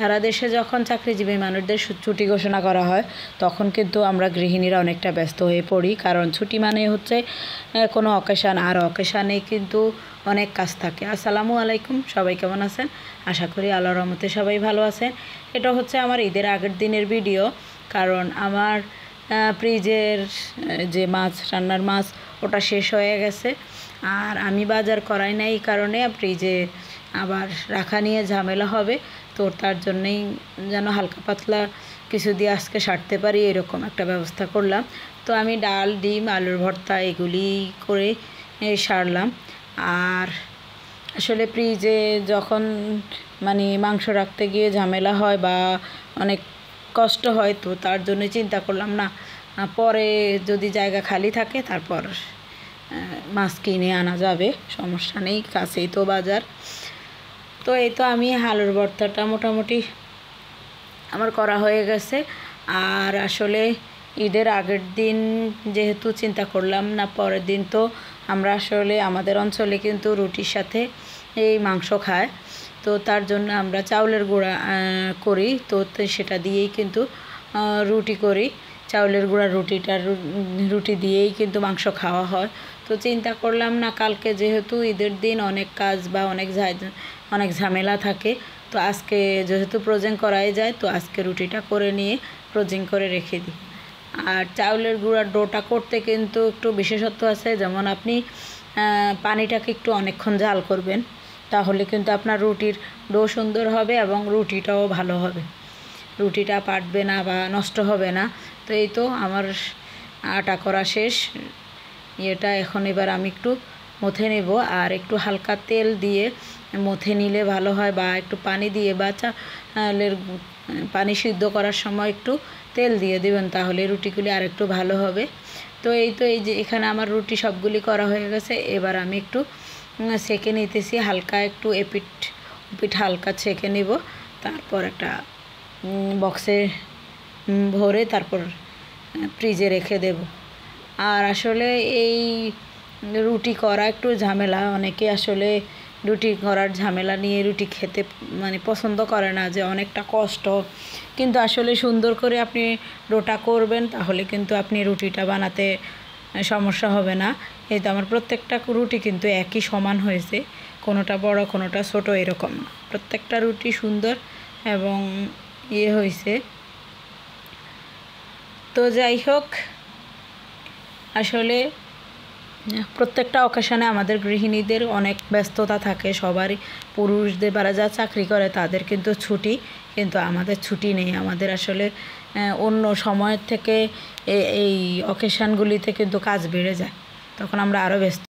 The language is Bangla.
সারা দেশে যখন চাকরিজীবী মানুষদের ছুটি ঘোষণা করা হয় তখন কিন্তু আমরা গৃহিণীরা অনেকটা ব্যস্ত হয়ে পড়ি, কারণ ছুটি মানে হচ্ছে কোনো অকেশান, আর অকেশানে কিন্তু অনেক কাজ থাকে। আসসালামু আলাইকুম, সবাই কেমন আছেন? আশা করি আল্লাহর রহমতে সবাই ভালো আছেন। এটা হচ্ছে আমার ঈদের আগের দিনের ভিডিও, কারণ আমার ফ্রিজের যে মাছ, রান্নার মাছ, ওটা শেষ হয়ে গেছে আর আমি বাজার করাই নাই, এই কারণে ফ্রিজে আবার রাখা নিয়ে ঝামেলা হবে। তো তার জন্যেই যেন হালকা পাতলা কিছু দিয়ে আজকে সারতে পারি এরকম একটা ব্যবস্থা করলাম। তো আমি ডাল, ডিম, আলুর ভর্তা এগুলি করে সারলাম। আর আসলে ফ্রিজে যখন মাংস রাখতে গিয়ে ঝামেলা হয় বা অনেক কষ্ট হয়, তো তার জন্য চিন্তা করলাম না, পরে যদি জায়গা খালি থাকে তারপর মাছ কিনে আনা যাবে, সমস্যা নেই, কাছেই তো বাজার। তো এই তো আমি আলুর ভর্তাটা মোটামুটি আমার করা হয়ে গেছে। আর আসলে ঈদের আগের দিন যেহেতু চিন্তা করলাম না, পরের দিন তো আমরা আসলে আমাদের অঞ্চলে কিন্তু রুটির সাথে এই মাংস খায়, তো তার জন্য আমরা চাউলের গুঁড়া করি, তো সেটা দিয়েই কিন্তু রুটি করি। চাউলের গুঁড়া রুটি দিয়েই কিন্তু মাংস খাওয়া হয়। তো চিন্তা করলাম না, কালকে যেহেতু ঈদের দিন অনেক কাজ বা অনেক ঝামেলা থাকে, তো আজকে যেহেতু ফ্রোজেন করাই যায়, তো আজকে রুটিটা করে নিয়ে ফ্রোজেন করে রেখে দিই। আর চাউলের গুঁড়ার ডোটা করতে কিন্তু একটু বিশেষত্ব আছে, যেমন আপনি পানিটাকে একটু অনেকক্ষণ জাল করবেন, তাহলে কিন্তু আপনার রুটির ডো সুন্দর হবে এবং রুটিটাও ভালো হবে, রুটিটা পাটবে না বা নষ্ট হবে না। তো এই তো আমার আটা করা শেষ, এটা এখন এবার আমি একটু মথে নেব, আর একটু হালকা তেল দিয়ে মথে নিলে ভালো হয়, বা একটু পানি দিয়ে বা চালের পানি সিদ্ধ করার সময় একটু তেল দিয়ে দেবেন, তাহলে রুটিগুলি আর একটু ভালো হবে। তো এই যে এখানে আমার রুটি সবগুলি করা হয়ে গেছে, এবার আমি একটু সেঁকে নিতেছি, হালকা একটু এপিট ওপিট হালকা ছেঁকে নেব, তারপর একটা বক্সে ভরে তারপর ফ্রিজে রেখে দেব। আর আসলে এই রুটি করা একটু ঝামেলা, অনেকে আসলে রুটি করার ঝামেলা নিয়ে রুটি খেতে পছন্দ করে না, যে অনেকটা কষ্ট, কিন্তু আসলে সুন্দর করে আপনি ডোটা করবেন, তাহলে কিন্তু আপনি রুটিটা বানাতে সমস্যা হবে না। এই তো আমার প্রত্যেকটা রুটি কিন্তু একই সমান হয়েছে, কোনোটা বড় কোনোটা ছোট এরকম না, প্রত্যেকটা রুটি সুন্দর এবং হয়েছে। তো যাই হোক, আসলে প্রত্যেকটা অকেশানে আমাদের গৃহিণীদের অনেক ব্যস্ততা থাকে, সবারই, পুরুষদের যারা যা চাকরি করে তাদের কিন্তু ছুটি, কিন্তু আমাদের ছুটি নেই। আমাদের আসলে অন্য সময়ের থেকে এই অকেশানগুলিতে কিন্তু কাজ বেড়ে যায়, তখন আমরা আরও ব্যস্ত।